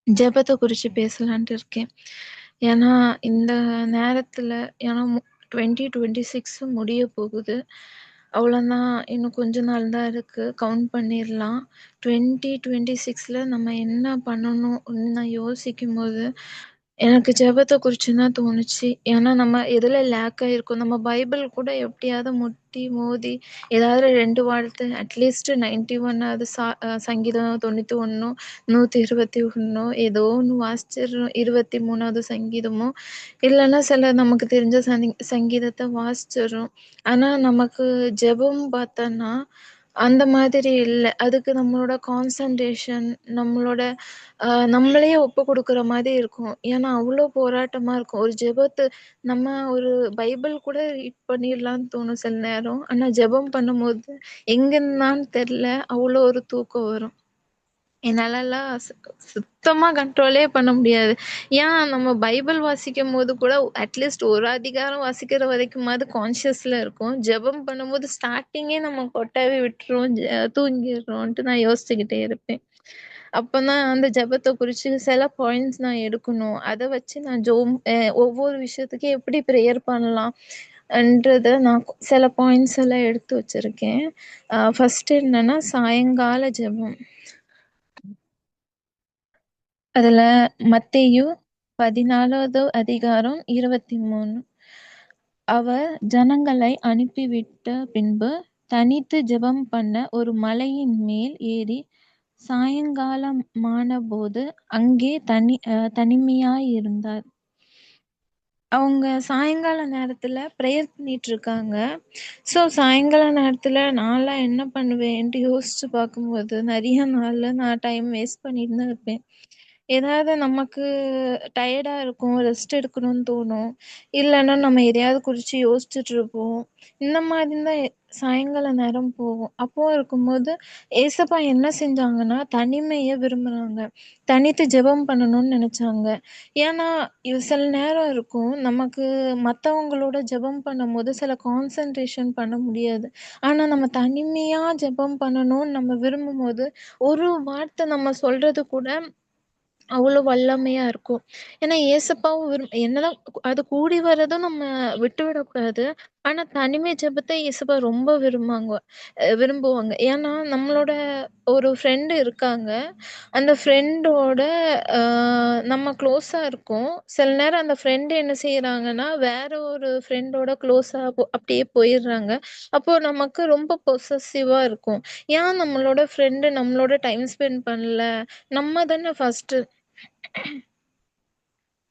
ஜெபத்த குறிச்சு பேசலான்ட்டு இருக்கேன். ஏன்னா, இந்த நேரத்துல ஏன்னா 2026 முடிய போகுது. அவ்வளோதான். இன்னும் கொஞ்ச நாள் தான் இருக்கு. கவுண்ட் பண்ணிரலாம். 2026ல நம்ம என்ன பண்ணணும்னு நான் யோசிக்கும்போது, எனக்கு ஜெபத்த குறிச்சு தான் தோணுச்சு. ஏன்னா, நம்ம எதுல லேக் ஆயிருக்கோம், நம்ம பைபிள் கூட எப்படியாவது முட்டி, மோதி ஏதாவது 2 வார்த்தை அட்லீஸ்ட் 91வது சங்கீதம் 91 121 ஏதோ ஒண்ணு வாசிச்சிடுறோம். 23வது சங்கீதமோ, இல்லன்னா சில நமக்கு தெரிஞ்ச சங்கீதத்த வாசிச்சிடுறோம். ஆனா, நமக்கு ஜெபம் பார்த்தோன்னா, அந்த மாதிரி இல்ல. அதுக்கு நம்மளோட கான்சன்ட்ரேஷன், நம்மளோட நம்மளையே ஒப்பு குடுக்குற மாதிரி இருக்கும். ஏன்னா, அவ்ளோ போராட்டமா இருக்கும். ஒரு ஜெபத்த நம்ம ஒரு பைபிள் கூட ரீட் பண்ணிடலான்னு தோணும் சில நேரம். ஆனா, ஜெபம் பண்ணும்போது எங்கேருந்துதான் தெர்ல, அவ்ளோ ஒரு தூக்கம் வரும். என்னாலலாம் சுத்தமா கண்ட்ரோலே பண்ண முடியாது. ஏன் நம்ம பைபிள் வாசிக்கும்போது கூட அட்லீஸ்ட் ஒரு அதிகாரம் வாசிக்கிற வரைக்குமாவது கான்ஷியஸ்ல இருக்கும். ஜெபம் பண்ணும்போது ஸ்டார்ட்டிங்கே நம்ம கொட்டாவி விட்டுருவோம், தூங்கிடுறோன்ட்டு நான் யோசிச்சுக்கிட்டே இருப்பேன். அப்பதான் அந்த ஜெபத்த குறிச்சு சில பாயிண்ட்ஸ் நான் எடுக்கணும். அத வச்சு நான் ஒவ்வொரு விஷயத்துக்கும் எப்படி ப்ரேயர் பண்ணலாம் ன்றத நான் சில பாயிண்ட்ஸ் எல்லாம் எடுத்து வச்சிருக்கேன். ஃபர்ஸ்ட் என்னன்னா சாயங்கால ஜெபம். அதுல மத்தேயு 14வது அதிகாரம் 23. அவர் ஜனங்களை அனுப்பிவிட்ட பின்பு தனித்து ஜெபம் பண்ண ஒரு மலையின் மேல் ஏறி சாயங்காலமானபோது அங்கே தனிமையாயிருந்தார். அவங்க சாயங்கால நேரத்துல ப்ரேயர் பண்ணிட்டு இருக்காங்க. ஸோ சாயங்கால நேரத்துல நான்லாம் என்ன பண்ணுவேன்ட்டு யோசிச்சு பார்க்கும்போது, நெறைய நாள்ல நான் டைம் வேஸ்ட் பண்ணிட்டு தான் இருப்பேன். ஏதாவது நமக்கு டயர்டா இருக்கும், ரெஸ்ட் எடுக்கணும்னு தோணும். இல்லன்னா நம்ம எதையாவது குறிச்சு யோசிச்சுட்டு இருப்போம். இந்த மாதிரி தான் சாயங்கால நேரம் போகும். அப்போ இருக்கும்போது ஏசப்பா என்ன செஞ்சாங்கன்னா, தனிமைய விரும்புனாங்க. தனித்து ஜெபம் பண்ணணும்னு நெனச்சாங்க. ஏன்னா, இது சில நேரம் இருக்கும். நமக்கு மத்தவங்களோட ஜெபம் பண்ணும்போது சில கான்சன்ட்ரேஷன் பண்ண முடியாது. ஆனா, நம்ம தனிமையா ஜெபம் பண்ணணும்னு நம்ம விரும்பும்போது, ஒரு வார்த்தை நம்ம சொல்றது கூட அவ்வளோ வல்லமையா இருக்கும். ஏன்னா ஏசப்பாவும் என்னதான் அது கூடி வரதும் நம்ம விட்டுவிடக்கூடாது. ஆனா தனிமை ஜெபத்த ஏசப்பா ரொம்ப விரும்புவாங்க. ஏன்னா நம்மளோட ஒரு ஃப்ரெண்ட் இருக்காங்க. அந்த ஃப்ரெண்டோட அ நம்ம க்ளோஸா இருக்கோம். சில நேரம் அந்த ஃப்ரெண்ட் என்ன செய்றாங்கன்னா, வேற ஒரு ஃப்ரெண்டோட க்ளோஸா அப்படியே போயிர்றாங்க. அப்போ நமக்கு ரொம்ப பொசசிவ்வா இருக்கும். ஏன் நம்மளோட ஃப்ரெண்ட் நம்மளோட டைம் ஸ்பெண்ட் பண்ணல? நம்ம தானே ஃபர்ஸ்ட்டு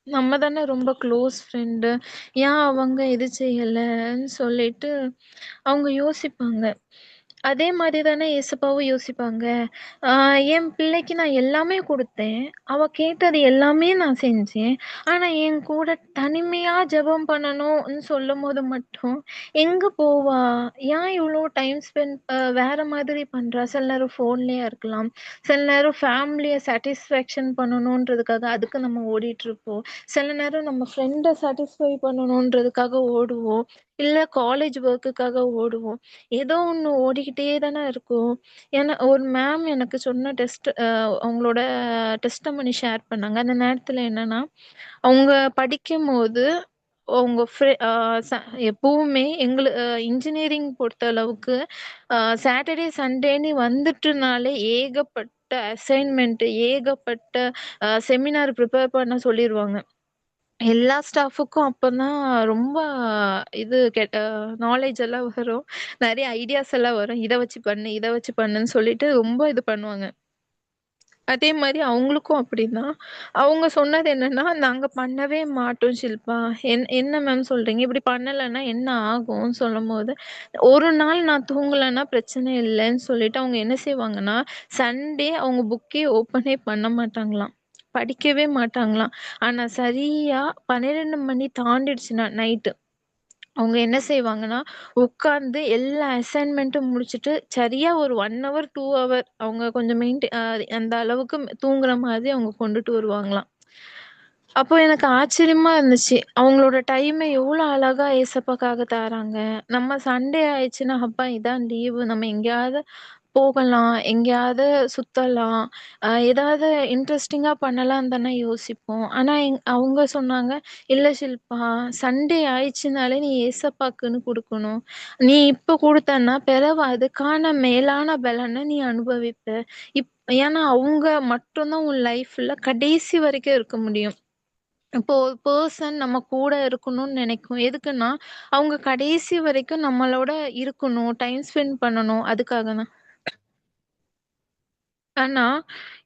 நம்ம தானே ரொம்ப க்ளோஸ் ஃப்ரெண்டு. ஏன் அவங்க இது செய்யலன்னு சொல்லிட்டு அவங்க யோசிப்பாங்க. அதே மாரி தானே ஏசப்பாவும் யோசிப்பாங்க. ஆ என் பிள்ளைக்கு நான் எல்லாமே குடுத்தேன். அவ கேட்டது எல்லாமே நான் செஞ்சேன். ஆனா என் கூட தனிமையா ஜெபம் பண்ணணும்னு சொல்லும்போது மட்டும் எங்க போவா? ஏன் இவ்ளோ டைம் ஸ்பெண்ட் வேற மாதிரி பண்றா? சில நேரம் ஃபோன்லயா இருக்கலாம். சில நேரம் ஃபேமிலிய சாட்டிஸ்ஃபேக்ஷன் பண்ணணுன்றதுக்காக அதுக்கு நம்ம ஓடிட்டுருப்போம். சில நேரம் நம்ம ஃப்ரெண்ட சாட்டிஸ்ஃபை பண்ணணுன்றதுக்காக ஓடுவோம். இல்ல காலேஜ் ஒர்க்குக்காக ஓடுவோம். ஏதோ ஒண்ணு ஓடிக்கிட்டே தானே இருக்கும். ஏன்னா ஒரு மேம் எனக்கு சொன்ன அவங்களோட டெஸ்டமனி ஷேர் பண்ணாங்க. அந்த நேரத்துல என்னன்னா, அவங்க படிக்கும்போது அவங்க ஃப்ரெ அ ச எப்பவுமே இன்ஜினியரிங் பொறுத்த அளவுக்கு சாட்டர்டே, சண்டேன்னு வந்துட்டுனாலே ஏகப்பட்ட அசைன்மென்ட், ஏகப்பட்ட செமினார் ப்ரிப்பேர் பண்ண சொல்லிருவாங்க. எல்லா ஸ்டாஃப்க்கும் அப்பதான் ரொம்ப இது நாலேட்ஜ் எல்லாம் வரும். நெறைய ஐடியாஸ் எல்லாம் வரும். இத வச்சு பண்ணு, இத வச்சு பண்ணுன்னு சொல்லிட்டு ரொம்ப இது பண்ணுவாங்க. அதே மாரி அவங்களுக்கும் அப்படிதான். அவங்க சொன்னது என்னன்னா, "நாங்க பண்ணவே மாட்டோம் ஷில்பா. என்ன மேம் சொல்றீங்க? இப்படி பண்ணலன்னா என்ன ஆகும்ன்னு?" சொல்லும்போது, ஒரு நாள் நான் தூங்கலன்னா பிரச்சனை இல்லன்னு சொல்லிட்டு அவங்க என்ன செய்வாங்கன்னா, சண்டே அவங்க புக்கே ஓப்பனே பண்ண மாட்டாங்களாம். படிக்கவே மாட்டாங்களாம். ஆனா சரியா 12 மணி தாண்டிடுச்சுன்னா நைட்டு அவங்க என்ன செய்வாங்கன்னா, உட்கார்ந்து எல்லா அசைன்மென்ட்டும் முடிச்சுட்டு, சரியா ஒரு 1 ஹவர், 2 ஹவர் அவங்க கொஞ்சம் அந்த அளவுக்கு தூங்குற மாதிரி அவங்க கொண்டுட்டு வருவாங்களாம். அப்போ எனக்கு ஆச்சரியமா இருந்துச்சு. அவங்களோட டைம எவ்ளோ அழகா ஏசப்பாக்காக தராங்க. நம்ம சண்டே ஆயிடுச்சுன்னா, அப்பா இதான் லீவு நம்ம எங்கேயாவது போகலாம், எங்கேயாவது சுத்தலாம், ஏதாவது இன்ட்ரெஸ்டிங்கா பண்ணலான்னு தானே யோசிப்போம். ஆனா அவங்க சொன்னாங்க, "இல்ல ஷில்பா, சண்டே ஆயிடுச்சுனாலே நீ ஏசப்பாக்குன்னு குடுக்கணும். நீ இப்ப குடுத்தன்னா, பிறவு அதுக்கான மேலான பலன நீ அனுபவிப்ப. இப் ஏன்னா அவங்க மட்டும் தான் உன் லைஃப்ல கடைசி வரைக்கும் இருக்க முடியும்." இப்போ ஒரு பெர்சன் நம்ம கூட இருக்கணும்னு நினைக்கும். எதுக்குன்னா, அவங்க கடைசி வரைக்கும் நம்மளோட இருக்கணும், டைம் ஸ்பெண்ட் பண்ணணும். அதுக்காக தான். ஆனா,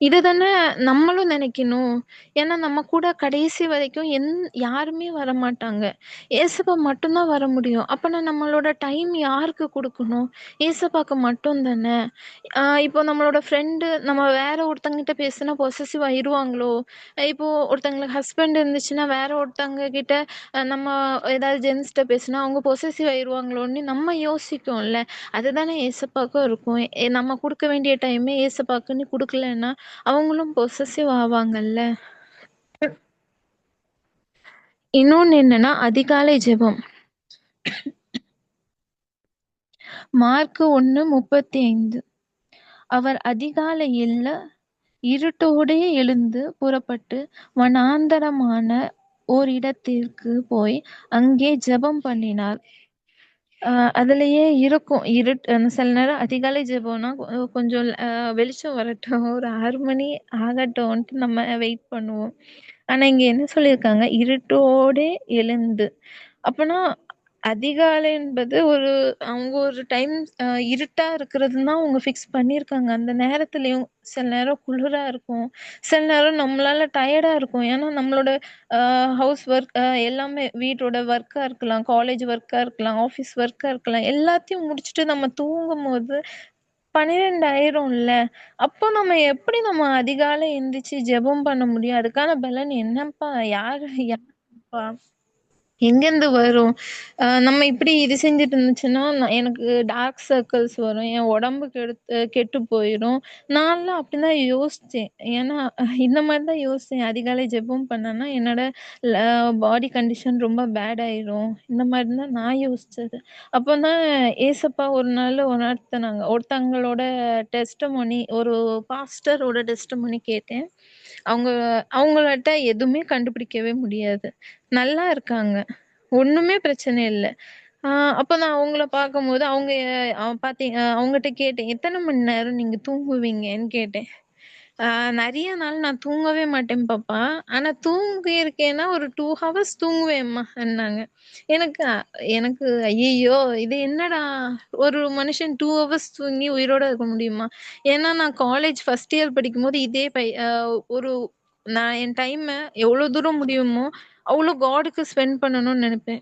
இத தானே நம்மளும் நெனைக்கணும். ஏன்னா, நம்ம கூட கடைசி வரைக்கும் யாருமே வரமாட்டாங்க. ஏசப்பா மட்டும் தான் வர முடியும். அப்ப நம்மளோட டைம் யாருக்கு குடுக்கணும்? ஏசப்பாக்கு மட்டும் தானே. இப்போ நம்மளோட ஃப்ரெண்டு நம்ம வேற ஒருத்தவங்ககிட்ட பேசுனா பொசெசிவ் ஆயிருவாங்களோ? இப்போ ஒருத்தங்களுக்கு ஹஸ்பண்ட் இருந்துச்சுன்னா, வேற ஒருத்தவங்க கிட்ட நம்ம ஏதாவது ஜென்ஸ்ட்ட பேசுனா, அவங்க பொசெசிவ் ஆயிருவாங்களோன்னு நம்ம யோசிப்போம்ல. அதுதானே ஏசப்பாக்கும் இருக்கும். நம்ம குடுக்க வேண்டிய டைமே ஏசப்பாக்குன்னு குடுக்கலன்னா, அவங்களும் பொசெசிவ் ஆவாங்கல்ல. இன்னொன்னு என்னன்னா, அதிகாலை ஜெபம். மார்க் 1:35. அவர் அதிகாலையில இருட்டோடே எழுந்து புறப்பட்டு வனாந்தரமான ஓரிடத்திற்குப் போய் அங்கே ஜெபம் பண்ணினார். அதிலேயே இருக்கும். சில நேரம் அதிகாலை ஜெபம்னா கொஞ்சம் வெளிச்சம் வரட்டும், ஒரு 6 மணி ஆகட்டும்ன்ட்டு நம்ம வெயிட் பண்ணுவோம். ஆனா இங்க என்ன சொல்லியிருக்காங்க? இருட்டோடே எழுந்து. அப்பன்னா அதிகாலை என்பது அவங்க ஒரு டைம் இருட்டா இருக்கிறதுன்னு தான் அவங்க ஃபிக்ஸ் பண்ணியிருக்காங்க. அந்த நேரத்துலயும் சில நேரம் குளிரா இருக்கும். சில நேரம் நம்மளால டயர்டா இருக்கும். ஏன்னா நம்மளோட அ ஹவுஸ் ஒர்க் எல்லாமே வீட்டோட ஒர்க்கா இருக்கலாம், காலேஜ் ஒர்க்கா இருக்கலாம், ஆஃபீஸ் ஒர்க்கா இருக்கலாம். எல்லாத்தையும் முடிச்சுட்டு நம்ம தூங்கும்போது 12 ஆயிரும்ல. அப்போ நம்ம எப்படி அதிகாலை எந்திரிச்சு ஜெபம் பண்ண முடியும்? அதுக்கான பலன் என்னப்பா? யாருப்பா? எங்கேருந்து வரும்? நம்ம இப்படி இது செஞ்சுட்டு இருந்துச்சுன்னா, எனக்கு டார்க் சர்க்கிள்ஸ் வரும். என் உடம்பு கெட்டு போயிரும். நான்லாம் அப்படிதான் யோசிச்சேன். ஏன்னா இந்த மாரி தான் யோசிச்சேன். அதிகாலை ஜெபம் பண்ணேன்னா, என்னோட ல பாடி கண்டிஷன் ரொம்ப பேட் ஆயிரும். இந்த மாரி தான் நான் யோசிச்சது. அப்ப தான் ஏசப்பா ஒரு நாள் உணர்த்துனாங்க. ஒருத்தங்களோட டெஸ்டிமோனி ஒரு பாஸ்டரோட டெஸ்டிமோனி கேட்டேன். அவங்க அவங்கள்ட்ட எதுவுமே கண்டுபிடிக்கவே முடியாது. நல்லா இருக்காங்க. ஒண்ணுமே பிரச்சனை இல்ல. ஆ அப்ப நான் அவங்கள பார்க்கும்போது, அவங்க அவங்கட்ட கேட்டேன். "எத்தன மணி நேரம் நீங்க தூங்குவீங்கன்னு?" கேட்டேன். "ஆ நெறைய நாள் நான் தூங்கவே மாட்டேன் பாப்பா. ஆனா தூங்கியிருக்கேன்னா ஒரு 2 ஹவர்ஸ் தூங்குவேன்ம்மான்னாங்க." எனக்கு எனக்கு ஐயய்யோ! இது என்னடா ஒரு மனுஷன் 2 ஹவர்ஸ் தூங்கி உயிரோட இருக்க முடியுமா? ஏன்னா நான் காலேஜ் ஃபர்ஸ்ட் இயர் படிக்கும்போது இதே பை அ ஒரு நான் என் டைம எவ்ளோ தூரம் முடியுமோ, அவ்ளோ காடுக்கு ஸ்பெண்ட் பண்ணணும்னு நெனைப்பேன்.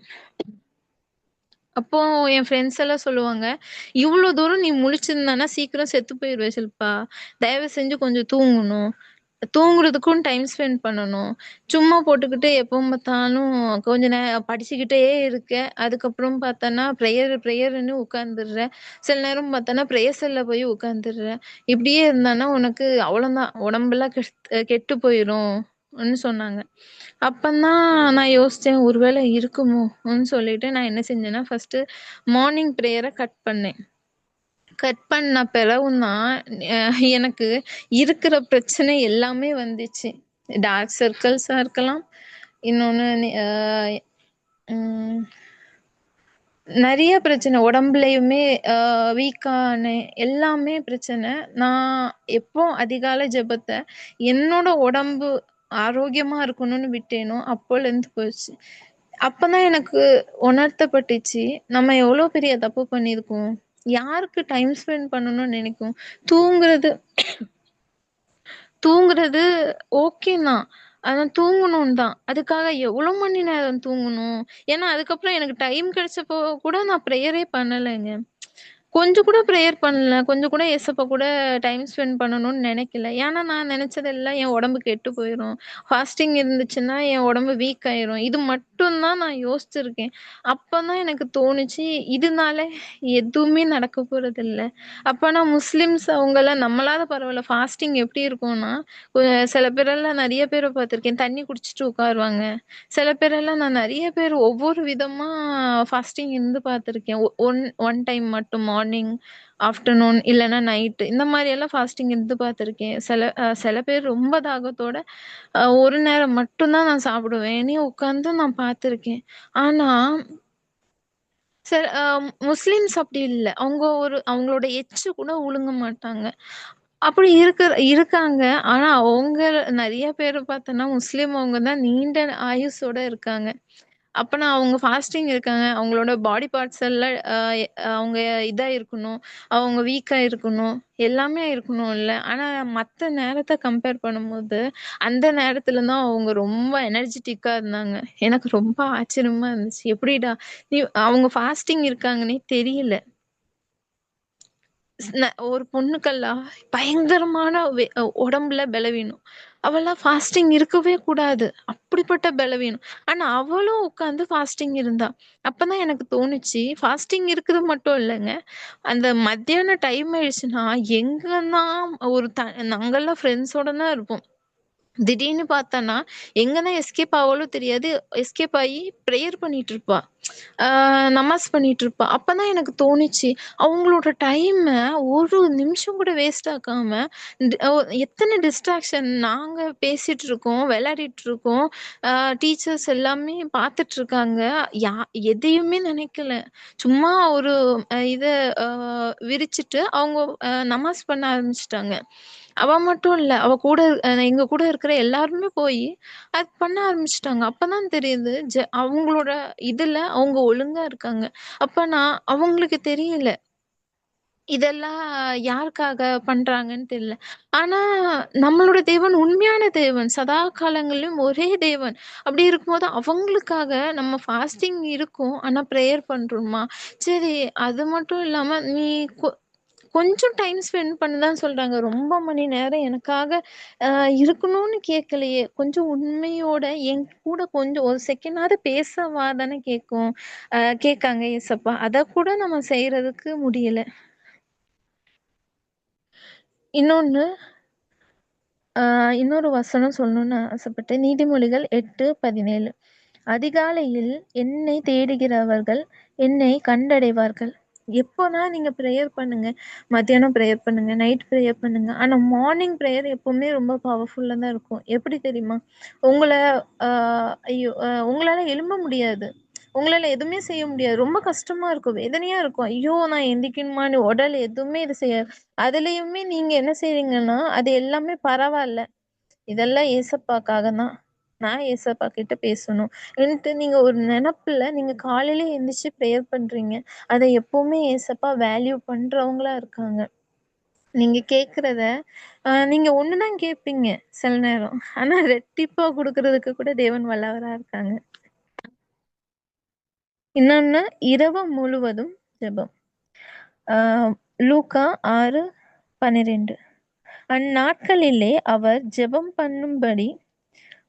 அப்போ என் ஃப்ரெண்ட்ஸ் எல்லாம் சொல்லுவாங்க, "இவ்ளோ தூரம் நீ முழிச்சிருந்தன்னா சீக்கிரம் செத்து போயிருவ ஷில்பா. தயவு செஞ்சு கொஞ்சம் தூங்கணும். தூங்குறதுக்கும் டைம் ஸ்பெண்ட் பண்ணணும். சும்மா போட்டுக்கிட்டு எப்ப பார்த்தாலும் கொஞ்ச படிச்சுக்கிட்டே இருக்க. அதுக்கப்புறம் பார்த்தன்னா ப்ரேயர்ன்னு உட்காந்துர்ற. சில நேரம் பார்த்தன்னா ப்ரேயர் செல்ல போய் உட்காந்துர்ற. இப்படியே இருந்தன்னா உனக்கு அவ்வளோதான். உடம்பெல்லாம் கெட்டு போயிரும்ன்னு சொன்னாங்க. அப்பந்தான் நான் யோசிச்சேன், ஒருவேளை இருக்குமோன்னு சொல்லிட்டு நான் என்ன செஞ்சேன்னா, ஃபர்ஸ்ட்டு மார்னிங் ப்ரேயர கட் பண்ணேன். கட் பண்ண பிறகும் தான் அ எனக்கு இருக்கிற பிரச்சனை எல்லாமே வந்துச்சு. டார்க் சர்க்கிள்ஸா இருக்கலாம். இன்னொன்னு அ ம் நெறைய பிரச்சனை. உடம்புலயுமே வீக்கானேன். எல்லாமே பிரச்சனை. நான் எப்போ அதிகாலை ஜெபத்த என்னோட உடம்பு ஆரோக்கியமா இருக்கணும்னு விட்டேனோ, அப்போலேருந்து போச்சு. அப்பதான் எனக்கு உணர்த்தப்பட்டுச்சு, நம்ம எவ்வளோ பெரிய தப்பு பண்ணியிருக்கோம். யாருக்கு டைம் ஸ்பெண்ட் பண்ணணும்னு நெனைக்கும். தூங்குறது தூங்குறது ஓகே தான். ஆனா தூங்கணும் தான். அதுக்காக எவ்வளோ மணி நேரம் தூங்கணும்? ஏன்னா, அதுக்கப்புறம் எனக்கு டைம் கிடைச்சப்போ கூட நான் ப்ரேயரே பண்ணலங்க. கொஞ்சம் கூட ப்ரேயர் பண்ணல. கொஞ்சம் கூட ஏசப்பா கூட டைம் ஸ்பெண்ட் பண்ணணும்னு நெனைக்கல. ஏன்னா, நான் நெனைச்சதெல்லாம் என் உடம்பு கெட்டு போயிரும். ஃபாஸ்டிங் இருந்துச்சுன்னா என் உடம்பு வீக் ஆயிரும். இது மட்டும் தான் நான் யோசிச்சிருக்கேன். அப்பதான் எனக்கு தோணுச்சு, இதனால எதுவுமே நடக்க போறதில்ல. அப்பனா முஸ்லிம்ஸ் அவங்கலாம் நம்மளாவது பரவால்ல. ஃபாஸ்டிங் எப்படி இருக்கும்னா, ஒ சில பேரெல்லாம் நெறைய பேர பார்த்துருக்கேன். தண்ணி குடிச்சிட்டு உட்காருவாங்க. சில பேரெல்லாம் நான் நெறைய ஒவ்வொரு விதமா ஃபாஸ்டிங் இருந்து பார்த்துருக்கேன். ஒன் ஒன் டைம் மட்டும் மார்னிங். ஆஃப்டர்நூன் இல்லன்னா நைட்டு இந்த மாரியெல்லாம் ஃபாஸ்டிங் இருந்து பார்த்துருக்கேன். சில பேர் ரொம்ப தாகத்தோட ஒரு நேரம் மட்டும் தான் நான் சாப்பிடுவேன்னு உட்காந்து நான் பார்த்துருக்கேன். ஆனா சில முஸ்லிம்ஸ் அப்படி இல்ல. அவங்களோட எச்சு கூட விழுங்க மாட்டாங்க. அப்படி இருக்காங்க. ஆனா அவங்க நெறைய பேர பார்த்தோன்னா, முஸ்லிம் அவங்க தான் நீண்ட ஆயுசோட இருக்காங்க. அப்பனா அவங்க ஃபாஸ்டிங் இருக்காங்க. அவங்களோட பாடி பார்ட்ஸ் எல்லாம் அவங்க இதா இருக்கணும். அவங்க வீக்கா இருக்கணும். எல்லாமே இருக்கணும்ல. ஆனா மத்த நேரத்த கம்பேர் பண்ணும்போது, அந்த நேரத்துல தான் அவங்க ரொம்ப எனர்ஜிட்டிக்கா இருந்தாங்க. எனக்கு ரொம்ப ஆச்சரியமா இருந்துச்சு. எப்படிடா! அவங்க ஃபாஸ்டிங் இருக்காங்கன்னே தெரியல. ஒரு பொண்ணுக்கெல்லாம் பயங்கரமான உடம்புல பலவீனம். அவள்லாம் ஃபாஸ்டிங் இருக்கவே கூடாது. அப்படிப்பட்ட பலவீனம். ஆனா அவளும் உட்கார்ந்து ஃபாஸ்டிங் இருந்தா. அப்பதான் எனக்கு தோணுச்சு, ஃபாஸ்டிங் இருக்கிறது மட்டும் இல்லங்க. அந்த மத்தியான டைம் ஆயிடுச்சுன்னா, எங்கலாம் ஒரு நாங்கலாம் ஃப்ரெண்ட்ஸோட தான் இருப்போம். திடீர்னு பார்த்தன்னா, எங்க தான் எஸ்கேப் ஆவாளோ தெரியாது. எஸ்கேப் ஆயி பிரேயர் பண்ணிட்டு இருப்பா. ஆ நமாஸ் பண்ணிட்டு இருப்பா. அப்பதான் எனக்கு தோணுச்சு, அவங்களோட டைம ஒரு நிமிஷம் கூட வேஸ்ட் ஆக்காம, டி ஒ எத்தன டிஸ்ட்ராக்ஷன் நாங்க பேசிட்டு இருக்கோம், விளையாடிட்டு இருக்கோம். அ டீச்சர்ஸ் எல்லாமே பார்த்துட்டு இருக்காங்க. யா எதையுமே நினைக்கல. சும்மா ஒரு இத அ விரிச்சுட்டு அவங்க நமாஸ் பண்ண ஆரம்பிச்சுட்டாங்க. அவ மட்டும் இல்ல. அவ கூட எங்க கூட இருக்கிற எல்லாருமே போயி, அது பண்ண ஆரம்பிச்சுட்டாங்க. அப்பதான் தெரியுது, அவங்களோட இதுல அவங்க ஒழுங்கா இருக்காங்க. அப்ப அவங்களுக்கு தெரியல. இதெல்லாம் யாருக்காக பண்றாங்கன்னு தெரியல. ஆனா, நம்மளோட தேவன் உண்மையான தேவன். சதா காலங்களிலும் ஒரே தேவன். அப்படி இருக்கும்போது அவங்களுக்காக நம்ம ஃபாஸ்டிங் இருக்கோம். ஆனா பிரேயர் பண்றோமா? சரி, அது மட்டும் இல்லாம நீ கொஞ்சம் டைம் ஸ்பெண்ட் பண்ண தான் சொல்றாங்க. ரொம்ப மணி நேரம் எனக்காக அ இருக்கணும்னு கேட்கலையே. கொஞ்சம் உண்மையோட என் கூட கொஞ்சம் ஒரு செகண்டாவது பேசவா தானே கேட்காங்க ஏசப்பா. அத கூட நம்ம செய்றதுக்கு முடியல. இன்னொன்னு, இன்னொரு வசனம் சொல்லணும்னு ஆசைப்பட்டேன். நீதிமொழிகள் 8:17. அதிகாலையில் என்னை தேடுகிறவர்கள் என்னை கண்டடைவார்கள். எப்போனா நீங்க பிரேயர் பண்ணுங்க. மத்தியானம் பிரேயர் பண்ணுங்க. நைட் பிரேயர் பண்ணுங்க. ஆனா மார்னிங் பிரேயர் எப்பவுமே ரொம்ப பவர்ஃபுல்லா தான் இருக்கும். எப்படி தெரியுமா? உங்கள அ ஐயோ! உங்களால எழும்ப முடியாது. உங்களால எதுவுமே செய்ய முடியாது. ரொம்ப கஷ்டமா இருக்கும். வேதனையா இருக்கும். ஐயோ! நான் எந்திரிக்கணுமான்னு உடல் எதுவுமே இது செய்யாது. அதுலயுமே நீங்க என்ன செய்றீங்கன்னா, அது எல்லாமே பரவால்ல. இதெல்லாம் ஏசப்பாக்காக தான். நான் ஏசப்பா கிட்ட பேசணும். நீங்க ஒரு நெனப்புல நீங்க காலையில எந்திரிச்சு பிரேயர் பண்றீங்க. அத எப்பவுமே ஏசப்பா வேல்யூ பண்றவங்களா இருக்காங்க. நீங்க கேட்கிறத நீங்க ஒண்ணு தான் கேட்பீங்க சில நேரம். ஆனா ரெட்டிப்பா குடுக்குறதுக்கு கூட தேவன் வல்லவரா இருக்காங்க. இன்னொன்னு இரவு முழுவதும் ஜெபம். ஆ லூக்கா 6:12. அந்நாட்களிலே அவர் ஜெபம் பண்ணும்படி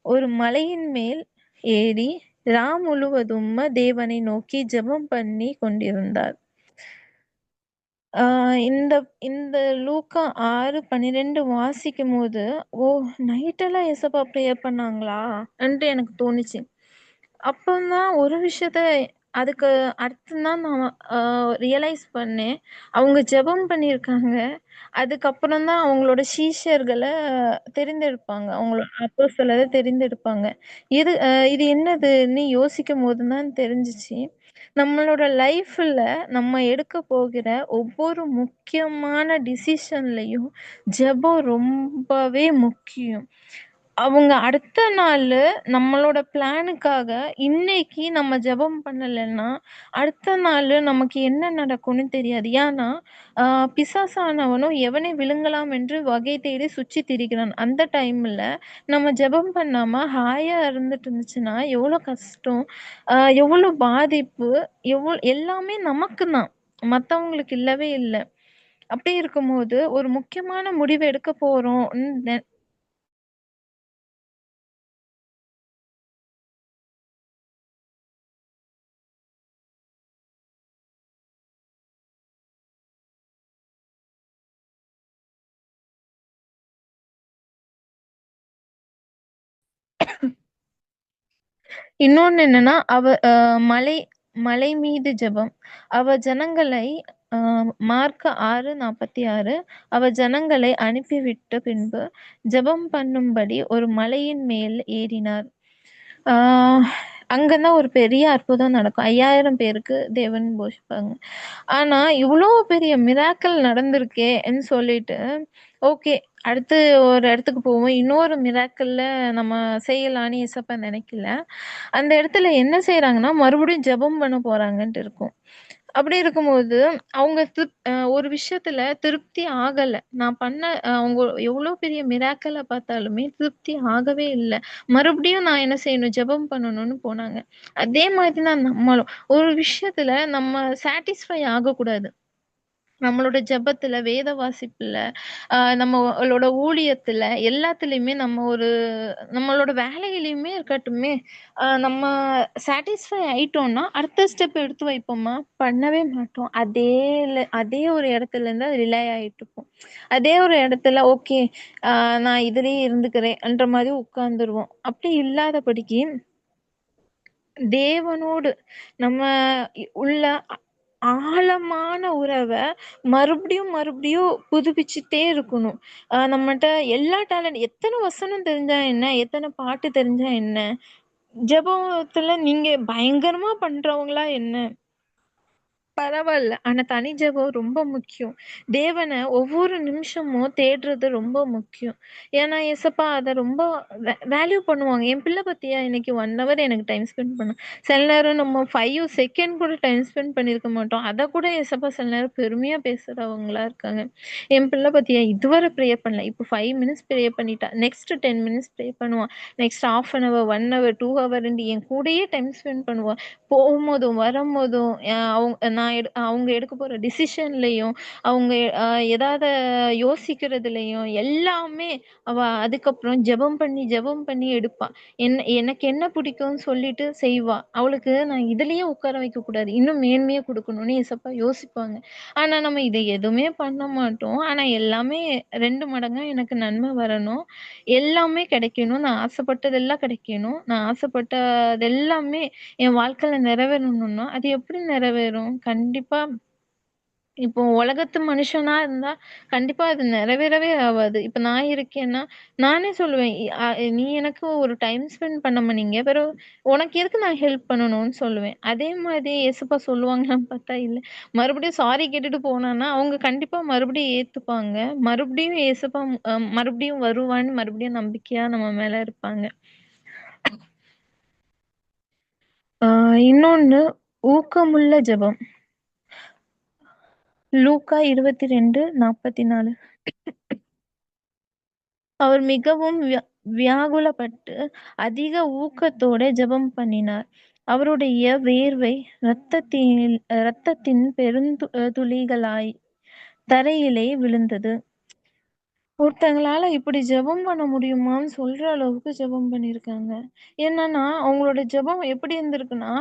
ஒரு மலையின் மேல் ஏறி முழுவதும் தேவனை நோக்கி ஜெபம் பண்ணி கொண்டிருந்தார். ஆ இந்த இந்த லூக்கா 6:12 வாசிக்கும்போது, ஓ! நைட்டெல்லாம் ஏசப்பா ப்ரேயர் பண்ணாங்களா? ன்ட்டு எனக்கு தோணுச்சு. அப்பந்தான் ஒரு விஷயத்த அதுக்கு அர்த்தம் தான் நான் ரியலைஸ் பண்ணேன். அவங்க ஜெபம் பண்ணியிருக்காங்க. அதுக்கப்புறம் தான் அவங்களோட சீஷர்கள தெரிந்தெடுப்பாங்க. அவங்களோட அப்போஸ்தலர தெரிந்தெடுப்பாங்க. இது என்னதுன்னு யோசிக்கும்போது தான் தெரிஞ்சுச்சு. நம்மளோட லைஃப்ல நம்ம எடுக்க போகிற ஒவ்வொரு முக்கியமான டிசிஷன்லயும் ஜெபம் ரொம்பவே முக்கியம். அவங்க அடுத்த நாளு நம்மளோட பிளானுக்காக இன்னைக்கு நம்ம ஜெபம் பண்ணலன்னா, அடுத்த நாளு நமக்கு என்ன நடக்கும்னு தெரியாது. ஏன்னா, ஆ பிசாசானவனும் எவனை விழுங்கலாம் என்று வகை தேடி சுற்றித் திரிகிறான். அந்த டைம்ல நம்ம ஜெபம் பண்ணாம ஹாயா இருந்துட்டு இருந்துச்சுன்னா, எவ்வளோ கஷ்டம், அ எவ்வளோ பாதிப்பு, எல்லாமே நமக்கு தான். மத்தவங்களுக்கு இல்லவே இல்ல. அப்படி இருக்கும்போது, ஒரு முக்கியமான முடிவு எடுக்க போறோம். இன்னொன்னு என்னன்னா, அவ மலை மலை மீது ஜெபம். அவ ஜனங்களை மார்க் 6:46. அவர் ஜனங்களை அனுப்பிவிட்ட பின்பு ஜெபம் பண்ணும்படி ஒரு மலையின் மேல் ஏறினார். அங்கதான் ஒரு பெரிய அற்புதம் நடக்கும். 5000 பேருக்கு தேவன் போஷிப்பாங்க. ஆனா இவ்வளோ பெரிய மிராக்கிள் நடந்திருக்கேன்னு சொல்லிட்டு ஓகே, அடுத்து ஒரு இடத்துக்கு போவோம், இன்னொரு மிராக்கிள்ல நம்ம செய்யலான்னு ஏசப்பா நினைக்கல. அந்த இடத்துல என்ன செய்றாங்கன்னா மறுபடியும் ஜெபம் பண்ண போறாங்கன்ட்டு இருக்கும். அப்படி இருக்கும்போது அவங்க ஒரு விஷயத்துல திருப்தி ஆகல. நான் பண்ண அவங்க எவ்வளோ பெரிய மிராக்கிள பார்த்தாலுமே திருப்தி ஆகவே இல்ல. மறுபடியும் நான் என்ன செய்யணும்? ஜெபம் பண்ணணும்னு போனாங்க. அதே மாதிரி தான் நம்மளும். ஒரு விஷயத்துல நம்ம சாட்டிஸ்ஃபை ஆகக்கூடாது. நம்மளோட ஜெபத்துல, வேத வாசிப்புல, நம்மளோட ஊழியத்துல, எல்லாத்துலயுமே நம்மளோட வேலையிலயுமே இருக்கட்டுமே, நம்ம சாட்டிஸ்ஃபை ஆயிட்டோம்னா, அடுத்த ஸ்டெப் எடுத்து வைப்போமா? பண்ணவே மாட்டோம். அதே ஒரு இடத்துல இருந்து ரிலே ஆயிட்டுருப்போம். அதே ஒரு இடத்துல ஓகே, நான் இதுலயே இருந்துக்கிறேன்ற மாரி உட்கார்ந்துருவோம். அப்படி இல்லாதபடிக்கு தேவனோடு நம்ம உள்ள ஆழமான உறவ மறுபடியும் மறுபடியும் புதுப்பிச்சுட்டே இருக்கணும். நம்மட்ட எல்லா டேலண்ட் எத்தன வசனம் தெரிஞ்சா என்ன? எத்தன பாட்டு தெரிஞ்சா என்ன? ஜெபத்துல நீங்க பயங்கரமா பண்றவங்களா என்ன? பரவால்ல. ஆனா தனி ஜெபம் ரொம்ப முக்கியம். தேவன ஒவ்வொரு நிமிஷமும் தேடுறது ரொம்ப முக்கியம். ஏன்னா, ஏசப்பா அத ரொம்ப வேல்யூ பண்ணுவாங்க. என் பிள்ளை பாத்தியா இன்னைக்கு 1 ஹவர் எனக்கு டைம் ஸ்பெண்ட் பண்ணா. சில நேரம் நம்ம 5 செகண்ட் கூட டைம் ஸ்பெண்ட் பண்ணியிருக்க மாட்டோம். அத கூட ஏசப்பா சில நேரம் பெருமையா பேசுறவங்களா இருக்காங்க. என் பிள்ளை பாத்தியா இதுவரை ப்ரேயர் பண்ணல. இப்போ 5 மினிட்ஸ் ப்ரேயர் பண்ணிட்டா. நெக்ஸ்ட் 10 மினிட்ஸ் ப்ரே பண்ணுவா. நெக்ஸ்ட் 1/2 அன் ஹவர், 1 ஹவர், 2 ஹவர்ன்ட்டு என் கூடயே டைம் ஸ்பெண்ட் பண்ணுவா. போகும்போதும், வரும்போதும் அவங்க எடுக்க போற டிசிஷன்லயும், அவங்க அ எதாவது யோசிக்கிறதுலயும் எல்லாமே அவ அதுக்கப்புறம் ஜெபம் பண்ணி எடுப்பா. எனக்கு என்ன பிடிக்கும்னு சொல்லிட்டு செய்வா. அவளுக்கு நான் இதுலயே உட்கார வைக்கக்கூடாது. இன்னும் மேன்மையா குடுக்கணும்னு ஏசப்பா யோசிப்பாங்க. ஆனா நம்ம இத எதுவுமே பண்ண மாட்டோம். ஆனா எல்லாமே 2 மடங்கா எனக்கு நன்மை வரணும். எல்லாமே கிடைக்கணும். நான் ஆசைப்பட்டதெல்லாம் கிடைக்கணும். நான் ஆசைப்பட்டது எல்லாமே என் வாழ்க்கையில நிறைவேறணும்னா, அது எப்படி நிறைவேறும்? கண்டிப்பா இப்போ உலகத்து மனுஷனா இருந்தா, கண்டிப்பா அது நிறைவேறவே ஆவாது. இப்ப நான் இருக்கேன்னா, நானே சொல்லுவேன், "நீ எனக்கு ஒரு டைம் ஸ்பெண்ட் பண்ணாம நீங்க, பிறகு உனக்கு எதுக்கு நான் ஹெல்ப் பண்ணணும்னு?" சொல்லுவேன். அதே மாதிரி இயேசுப்பா சொல்லுவாங்களான்னு பார்த்தா இல்ல. மறுபடியும் சாரி கேட்டுட்டு போனான்னா, அவங்க கண்டிப்பா மறுபடியும் ஏத்துப்பாங்க. மறுபடியும் இயேசுப்பா மறுபடியும் வருவான்னு மறுபடியும் நம்பிக்கையா நம்ம மேல இருப்பாங்க. ஆ இன்னொன்னு ஊக்கமுள்ள ஜெபம். லூக்கா 22:44. அவர் மிகவும் வியாகுலப்பட்டு அதிக ஊக்கத்தோட ஜெபம் பண்ணினார். அவருடைய வேர்வை இரத்தத்தின் துளிகளாய் தரையிலே விழுந்தது. ஒருத்தங்களால இப்படி ஜெபம் பண்ண முடியுமான்னு சொல்ற அளவுக்கு ஜெபம் பண்ணியிருக்காங்க. என்னன்னா, அவங்களோட ஜெபம் எப்படி இருந்திருக்குன்னா,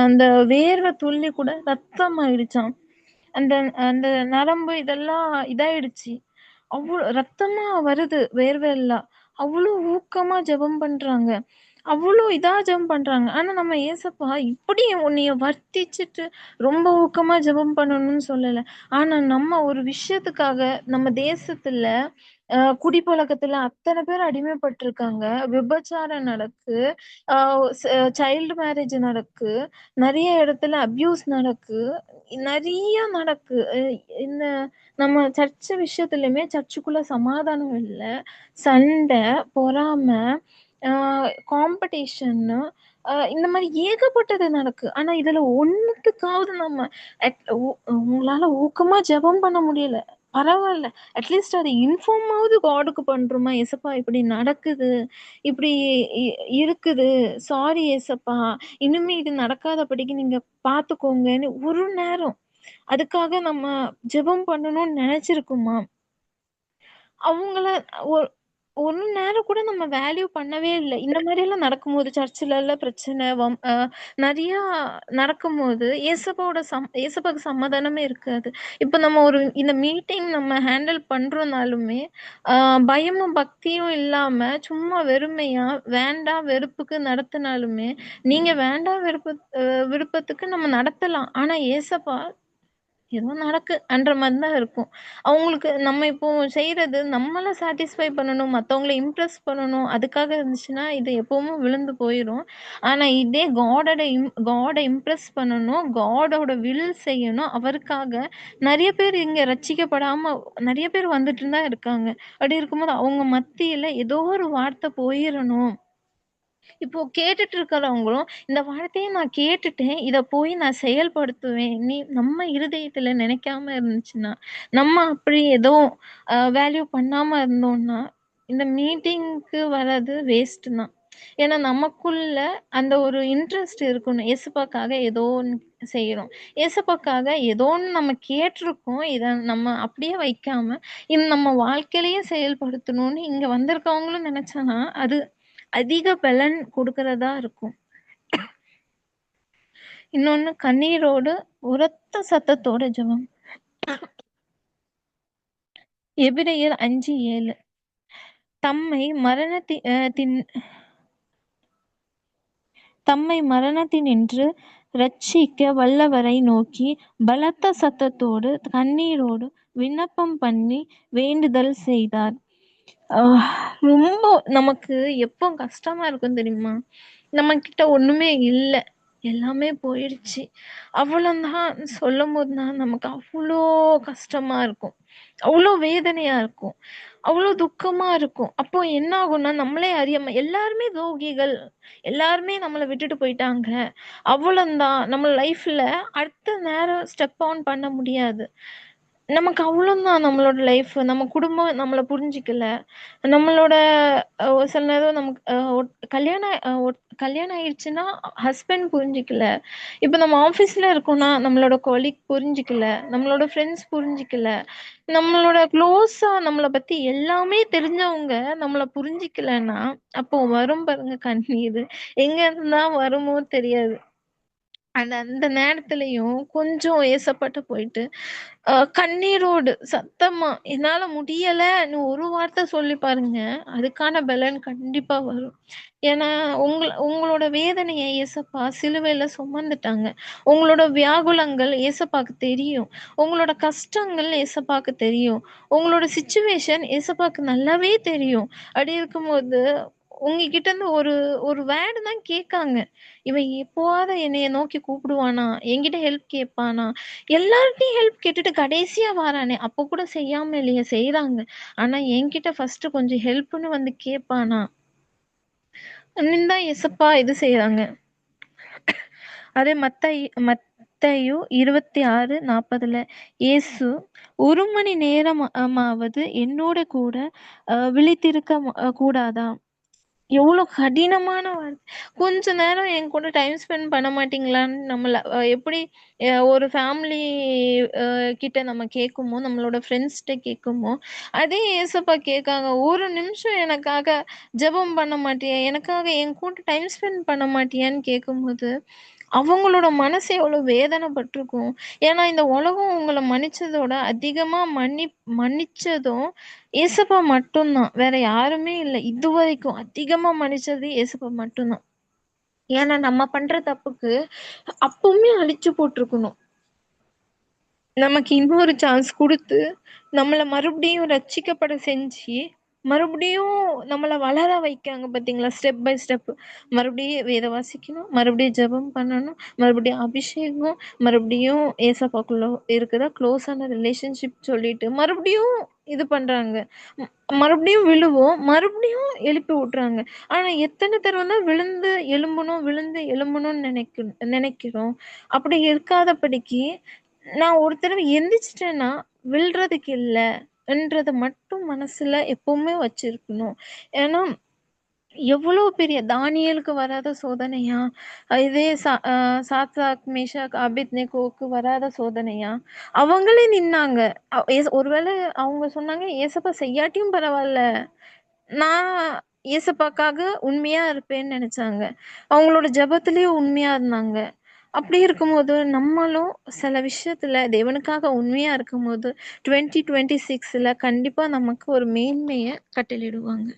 அந்த வேர்வை துள்ளி கூட ரத்தம் ஆயிடுச்சாம். அந்த அந்த நரம்பு இதெல்லாம் இதாயிடுச்சு. அவ்ளோ ரத்தமா வருது வேர்வையெல்லாம். அவ்ளோ ஊக்கமா ஜெபம் பண்றாங்க. அவ்ளோ இதா ஜெபம் பண்றாங்க. ஆனா நம்ம ஏசப்பா இப்படி உன்னைய வர்த்திச்சுட்டு ரொம்ப ஊக்கமா ஜெபம் பண்ணணும்னு சொல்லல. ஆனா நம்ம ஒரு விஷயத்துக்காக நம்ம தேசத்துல குடிப்பழக்கத்துல அத்தன பேர் அடிமைப்பட்டுருக்காங்க. விபச்சாரம் நடக்கு. அ ச சைல்டு மேரேஜ் நடக்கு. நெறைய இடத்துல அப்யூஸ் நடக்கு. நெறைய நடக்கு. இந்த நம்ம சர்ச் விஷயத்துலயுமே சர்ச்சுக்குள்ள சமாதானம் இல்ல. சண்டை, பொறாம, அ காம்படிஷன்னு இந்த மாரி ஏகப்பட்டது நடக்கு. ஆனா இதுல ஒண்ணுத்துக்காவது நம்ம உங்களால ஊக்கமா ஜெபம் பண்ண முடியல. பரவால்ல. அட்லீஸ்ட் அத இன்ஃபார்மாவது காடுக்கு பண்றோமா? "ஏசப்பா இப்படி நடக்குது. இப்படி இ இருக்குது. சாரி ஏசப்பா. இனிமே இது நடக்காதபடிக்கு நீங்க பார்த்துக்கோங்கன்னு" ஒரு நேரம் அதுக்காக நம்ம ஜெபம் பண்ணணும்னு நெனச்சிருக்கோமா? அவங்கள ஒ ஒரு நேரம் கூட நம்ம வேல்யூ பண்ணவே இல்ல. இந்த மாரியெல்லாம் நடக்கும்போது சர்ச்சுலலாம் பிரச்சனை, நெறையா நடக்கும்போது, ஏசப்பாவுக்கு சமாதானமே இருக்காது. இப்ப நம்ம இந்த மீட்டிங் நம்ம ஹேண்டில் பண்றோம்னாலுமே, அ பயமும், பக்தியும் இல்லாம சும்மா வெறுமையா வேண்டா வெறுப்புக்கு நடத்துனாலுமே, நீங்க வேண்டா விருப்பத்துக்கு நம்ம நடத்தலாம். ஆனா ஏசப்பா ஏதோ நடக்குன்ற மாரி தான் இருக்கும். அவங்களுக்கு நம்ம இப்போ செய்றது நம்மள சாட்டிஸ்ஃபை பண்ணணும், மத்தவங்கள இம்ப்ரெஸ் பண்ணணும், அதுக்காக இருந்துச்சுன்னா, இது எப்பவும் விழுந்து போயிரும். ஆனா இதே காட இம்ப்ரெஸ் பண்ணணும், காடோட வில் செய்யணும், அவருக்காக நெறைய பேர் இங்க ரட்சிக்கப்படாம நெறைய பேர் வந்துட்டு தான் இருக்காங்க. அப்படி இருக்கும்போது அவங்க மத்தியில ஏதோ ஒரு வார்த்தை போயிரணும். இப்போ கேட்டுட்டு இருக்கிறவங்களும், இந்த வார்த்தைய நான் கேட்டுட்டேன். இத போய் நான் செயல்படுத்துவேன். நம்ம இருதயத்துல நினைக்காம இருந்துச்சுன்னா, நம்ம அப்படி ஏதோ வேல்யூ பண்ணாம இருந்தோம்னா, இந்த மீட்டிங்க்கு வர்றது வேஸ்ட் தான். ஏன்னா நமக்குள்ள அந்த ஒரு இன்ட்ரெஸ்ட் இருக்கணும். ஏசப்பாக்காக ஏதோ ஒண்ணு செய்றோம். ஏசப்பாக்காக ஏதோ ஒண்ணு நம்ம கேட்டுருக்கோம். இத நம்ம அப்படியே வைக்காம, இது நம்ம வாழ்க்கையிலயும் செயல்படுத்தணும்னு இங்க வந்திருக்கவங்களும் நெனச்சாங்கன்னா, அது அதிக பலன் குடுக்கிறதா இருக்கும். இன்னொன்னு கண்ணீரோடு உரத்த சத்தத்தோட ஜெபம். எபிரெயர் 5:7 தம்மை மரணத்தி அ தின் தம்மை மரணத்தினின்று இரட்சிக்க வல்லவரை நோக்கி பலத்த சத்தத்தோடு கண்ணீரோடு விண்ணப்பம் பண்ணி வேண்டுதல் செய்தார். ரொம்ப நமக்கு எப்போ கஷ்டமா இருக்கும் தெரியுமா? நம்மகிட்ட ஒண்ணுமே இல்ல. எல்லாமே போயிடுச்சு. அவ்வளோதான் சொல்லும்போது தான் நமக்கு அவ்ளோ கஷ்டமா இருக்கும். அவ்ளோ வேதனையா இருக்கும். அவ்ளோ துக்கமா இருக்கும். அப்போ என்ன ஆகும்னா, நம்மளே அறியாம எல்லாருமே துரோகிகள். எல்லாருமே நம்மள விட்டுட்டு போயிட்டாங்க. அவ்வளந்தான். நம்ம லைஃப்ல அடுத்த நேரம் ஸ்டெப் ஆன் பண்ண முடியாது. நமக்கு அவ்வளோதான் நம்மளோட லைஃப். நம்ம குடும்பம் நம்மள புரிஞ்சுக்கல. நம்மளோட ஒரு சில நேரம் நமக்கு கல்யாணம் கல்யாணம் ஆயிடுச்சுன்னா, ஹஸ்பண்ட் புரிஞ்சுக்கல. இப்ப நம்ம ஆஃபீஸ்ல இருக்கோம்னா, நம்மளோட கொலீக் புரிஞ்சுக்கல. நம்மளோட ஃப்ரெண்ட்ஸ் புரிஞ்சுக்கல. நம்மளோட க்ளோஸா நம்மள பத்தி எல்லாமே தெரிஞ்சவங்க நம்மள புரிஞ்சுக்கலன்னா, அப்போ வரும் பாருங்க கண்ணீரு. எங்க இருந்து தான் வருமோ தெரியாது. அந்த அந்த நேரத்துலயும் கொஞ்சம் ஏசப்பாட்ட போயிட்டு, கண்ணீரோடு சத்தமா, "என்னால முடியலன்னு" ஒரு வார்த்தை சொல்லி பாருங்க. அதுக்கான பலன் கண்டிப்பா வரும். ஏன்னா, உங்களோட வேதனைய ஏசப்பா சிலுவையில சுமந்துட்டாங்க. உங்களோட வியாகுலங்கள் ஏசப்பாக்கு தெரியும். உங்களோட கஷ்டங்கள் ஏசப்பாக்கு தெரியும். உங்களோட சிச்சுவேஷன் ஏசப்பாக்கு நல்லாவே தெரியும். அப்படி இருக்கும்போது, உங்ககிட்ட இருந்து ஒரு ஒரு வேர்டு தான் கேட்காங்க. இவன் எப்போவாவது என்னைய நோக்கி கூப்பிடுவானா? என்கிட்ட ஹெல்ப் கேட்பானா? எல்லார்ட்டயும் ஹெல்ப் கேட்டுட்டு கடைசியா வாரானே! அப்ப கூட செய்யாம இல்லையே! செய்றாங்க. ஆனா என்கிட்ட ஃபர்ஸ்ட்டு கொஞ்சம் ஹெல்ப்ன்னு வந்து கேட்பானா? தான் எசப்பா இது செய்றாங்க. அதே மத்தேயு 26:40 இயேசு 1 மணி நேரமாவது என்னோட கூட விழித்திருக்க கூடாதா? எவ்வளோ கடினமான கொஞ்ச நேரம் என் கூட டைம் ஸ்பெண்ட் பண்ண மாட்டீங்களான்னு நம்மள எப்படி ஒரு ஃபேமிலி கிட்ட நம்ம கேட்குமோ, நம்மளோட ஃப்ரெண்ட்ஸ்ட்ட கேட்குமோ, அதே ஏசப்பா கேட்காங்க. "ஒரு நிமிஷம் எனக்காக ஜெபம் பண்ண மாட்டியா? எனக்காக என் கூட டைம் ஸ்பெண்ட் பண்ண மாட்டியான்னு?" கேட்கும்போது, அவங்களோட மனசு எவ்வளோ வேதனைப்பட்டுருக்கும். ஏன்னா, இந்த உலகம் உங்கள மன்னிச்சதோட அதிகமா மன்னிச்சதும் ஏசப்பா மட்டும் தான். வேற யாருமே இல்ல. இதுவரைக்கும் அதிகமா மன்னிச்சது ஏசப்பா மட்டும் தான். ஏன்னா, நம்ம பண்ற தப்புக்கு அப்பவுமே அழிச்சு போட்டுருக்கணும். நமக்கு இன்னொரு சான்ஸ் குடுத்து, நம்மள மறுபடியும் ரட்சிக்கப்பட செஞ்சு, மறுபடியும் நம்மள வளர வைக்காங்க பார்த்தீங்களா? Step by step. மறுபடியும் வேதம் வாசிக்கணும், மறுபடியும் ஜெபம் பண்ணணும், மறுபடியும் அபிஷேகம், மறுபடியும் ஏசப்பாக்குள்ள இருக்கிற க்ளோஸான ரிலேஷன்ஷிப் சொல்லிட்டு, மறுபடியும் இது பண்றாங்க. ம் மறுபடியும் விழுவோம், மறுபடியும் எழுப்பி விட்றாங்க. ஆனா எத்தன தடவ தான் விழுந்து எழும்பணும், விழுந்து எழும்பணும்னு நெனைக்கிறோம். அப்படி இருக்காதபடிக்கு நான் ஒரு தடவ எந்திரிச்சுட்டேன்னா, விழ்றதுக்கு இல்லன்றத மட்டும் மனசுல எப்பவுமே வச்சிருக்கணும். ஏன்னா, எவ்வளோ பெரிய தானியேலுக்கு வராத சோதனையா? இதே சாத்ராக், மேஷாக், ஆபேத்நேகோவுக்கு வராத சோதனையா? அவங்களே நின்னாங்க. ஒருவேள அவங்க சொன்னாங்க, "ஏசப்பா செய்யாட்டியும் பரவால்ல. நான் ஏசப்பாக்காக உண்மையா இருப்பேன்னு" நெனச்சாங்க. அவங்களோட ஜெபத்திலயும் உண்மையா இருந்தாங்க. அப்படி இருக்கும்போது, நம்மளும் சில விஷயத்துல தேவனுக்காக உண்மையா இருக்கும்போது, 2026ல கண்டிப்பா நமக்கு ஒரு மேன்மைய கட்டளையிடுவாங்க.